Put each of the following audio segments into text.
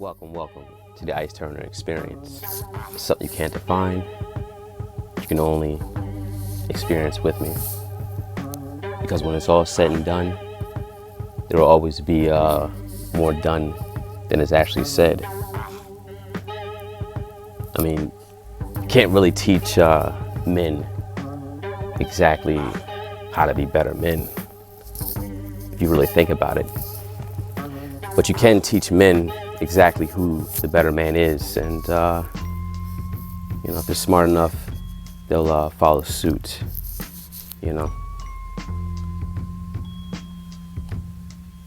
Welcome to the Ice Turner experience. It's something you can't define. You can only experience with me. Because when it's all said and done, there will always be more done than is actually said. I mean, you can't really teach men exactly how to be better men, if you really think about it. But you can teach men exactly who the better man is, and if they're smart enough, they'll follow suit.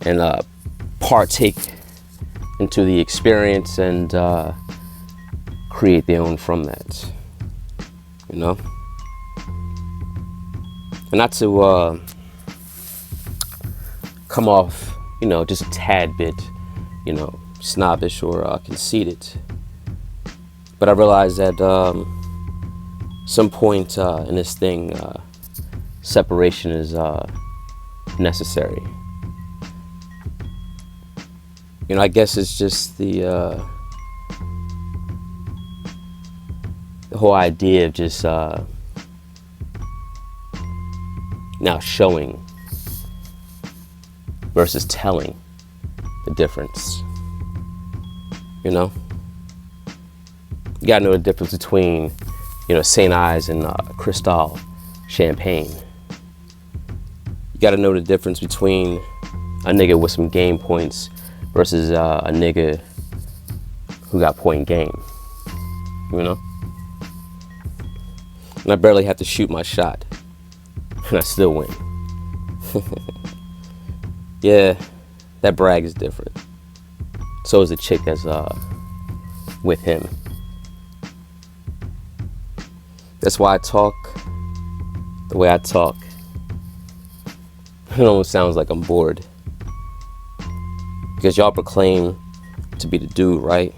And partake into the experience and create their own from that. And not to come off, just a tad bit, snobbish or conceited. But I realized that some point in this thing, separation is necessary. I guess it's just the whole idea of just now showing versus telling the difference. You gotta know the difference between, St. Ives and Cristal champagne. You gotta know the difference between a nigga with some game points versus a nigga who got point game. And I barely have to shoot my shot, and I still win. Yeah, that brag is different. So is the chick that's with him. That's why I talk the way I talk. It almost sounds like I'm bored. Because y'all proclaim to be the dude, right?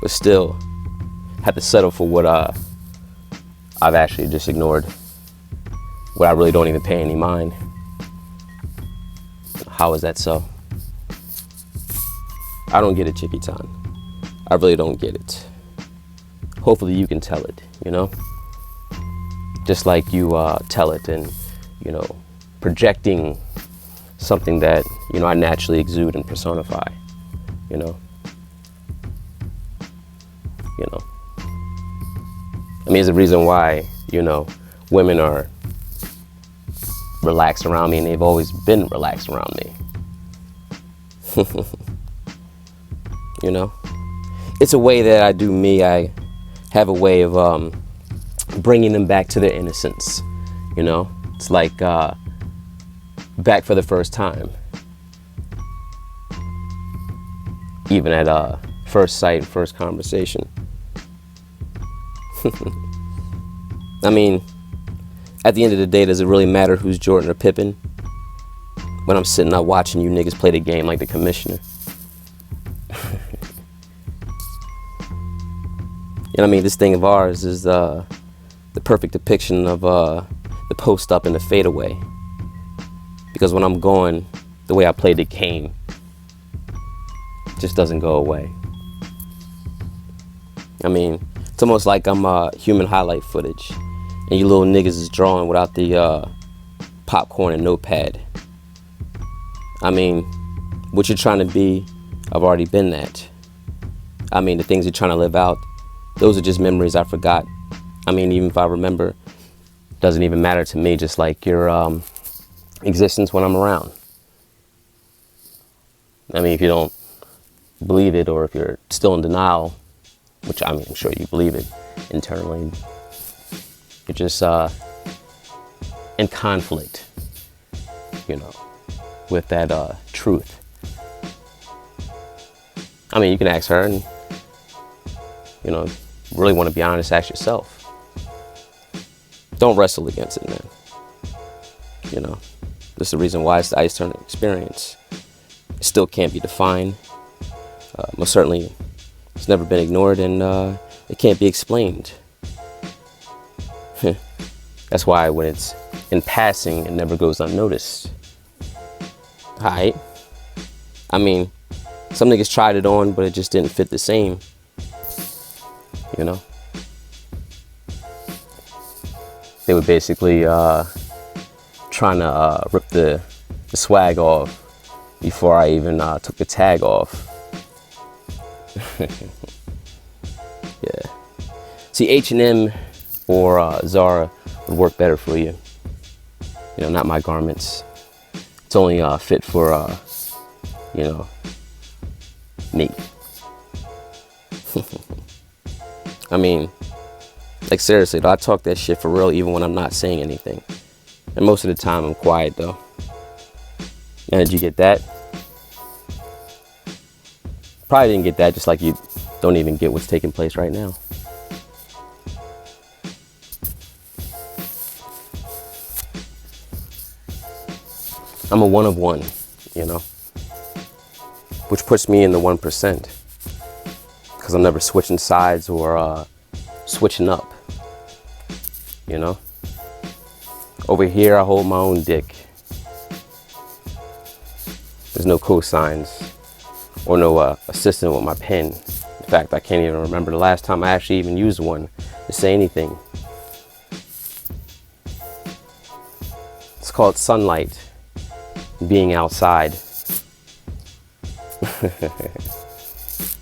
But still, have to settle for what I've actually just ignored. What I really don't even pay any mind. How is that so? I don't get it, Chiquitan. I really don't get it. Hopefully you can tell it, Just like you tell it and, projecting something that, I naturally exude and personify, I mean, there's a reason why, women are relaxed around me, and they've always been relaxed around me. It's a way that I do me. I have a way of bringing them back to their innocence. It's like back for the first time, even at first sight, first conversation. I mean, at the end of the day, does it really matter who's Jordan or Pippen when I'm sitting up watching you niggas play the game like the commissioner? This thing of ours is the perfect depiction of the post up and the fadeaway. Because when I'm going, the way I play the game just doesn't go away. It's almost like I'm human highlight footage, and you little niggas is drawing without the popcorn and notepad. What you're trying to be, I've already been that. The things you're trying to live out, those are just memories I forgot. Even if I remember, doesn't even matter to me, just like your existence when I'm around. If you don't believe it, or if you're still in denial, which I'm sure you believe it internally, you're just in conflict, with that truth. You can ask her, and really want to be honest, ask yourself. Don't wrestle against it, man. This is the reason why it's the Ice Turner experience. It still can't be defined. Most certainly, it's never been ignored, and it can't be explained. That's why when it's in passing, it never goes unnoticed. Alright? I mean, Some niggas tried it on, but it just didn't fit the same. You know? They were basically trying to rip the swag off before I even took the tag off. Yeah. See, H&M or Zara would work better for you. You know, not my garments. It's only fit for, you know, me. I mean, like seriously, though, I talk that shit for real even when I'm not saying anything. And most of the time I'm quiet though. And did you get that? Probably didn't get that, just like you don't even get what's taking place right now. I'm a one of one, you know, which puts me in the 1%, because I'm never switching sides or switching up, you know. Over here, I hold my own dick. There's no cosigns or no assistant with my pen. In fact, I can't even remember the last time I actually even used one to say anything. It's called sunlight, being outside.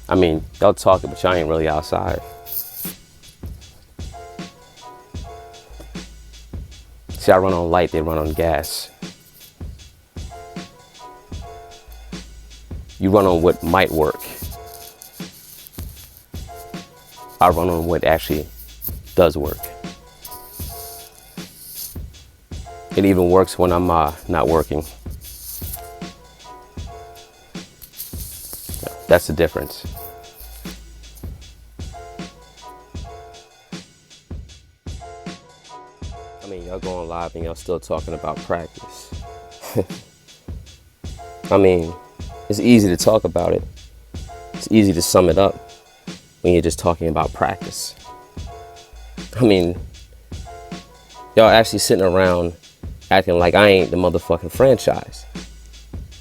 I mean, y'all talking, but y'all ain't really outside. See, I run on light, they run on gas. You run on what might work. I run on what actually does work. It even works when I'm not working. That's the difference. I mean, y'all going live and y'all still talking about practice. I mean, it's easy to talk about it. It's easy to sum it up when you're just talking about practice. I mean, y'all actually sitting around acting like I ain't the motherfucking franchise.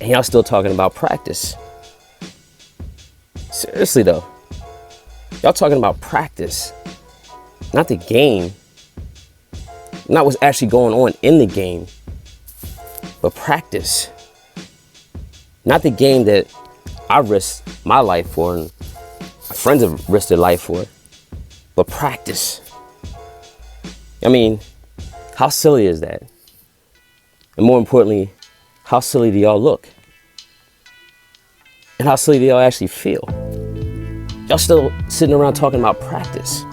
And y'all still talking about practice. Seriously though, y'all talking about practice, not the game, not what's actually going on in the game, but practice. Not the game that I risked my life for and my friends have risked their life for, but practice. I mean, how silly is that? And more importantly, how silly do y'all look? And how silly do y'all actually feel? Y'all still sitting around talking about practice.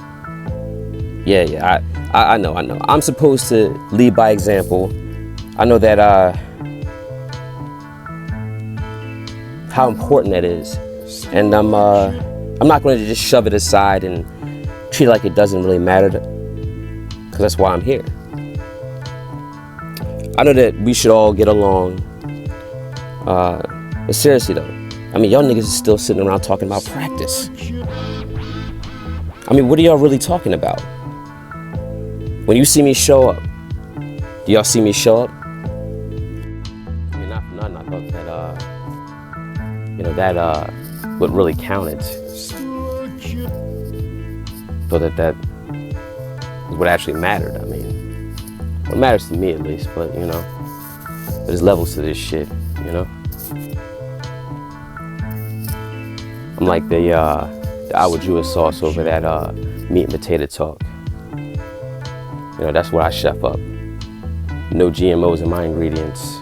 Yeah, I know. I'm supposed to lead by example. I know that how important that is. And I'm not going to just shove it aside and treat it like it doesn't really matter, because that's why I'm here. I know that we should all get along. But seriously though, I mean, y'all niggas is still sitting around talking about practice. I mean, what are y'all really talking about? When you see me show up, do y'all see me show up? I mean, not for nothing, I thought that, you know, that what really counted. So that is what actually mattered. I mean, what matters to me at least, but you know, there's levels to this shit, you know? I'm like the Iowa Jewish sauce over that meat and potato talk. You know, that's what I chef up. No GMOs in my ingredients.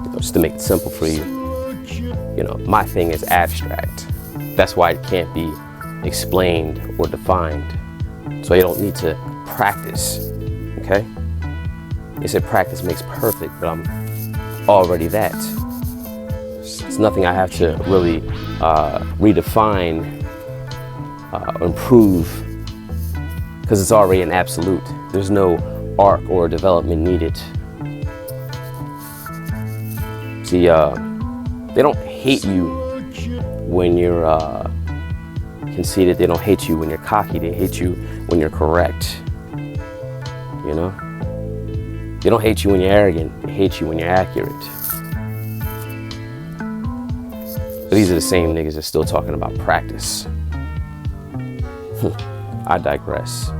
You know, just to make it simple for you. You know, my thing is abstract. That's why it can't be explained or defined. So you don't need to practice, okay? They said practice makes perfect, but I'm already that. It's nothing I have to really redefine, improve, because it's already an absolute. There's no arc or development needed. See, they don't hate you when you're conceited. They don't hate you when you're cocky. They hate you when you're correct. You know? They don't hate you when you're arrogant. They hate you when you're accurate. But these are the same niggas that's still talking about practice. I digress.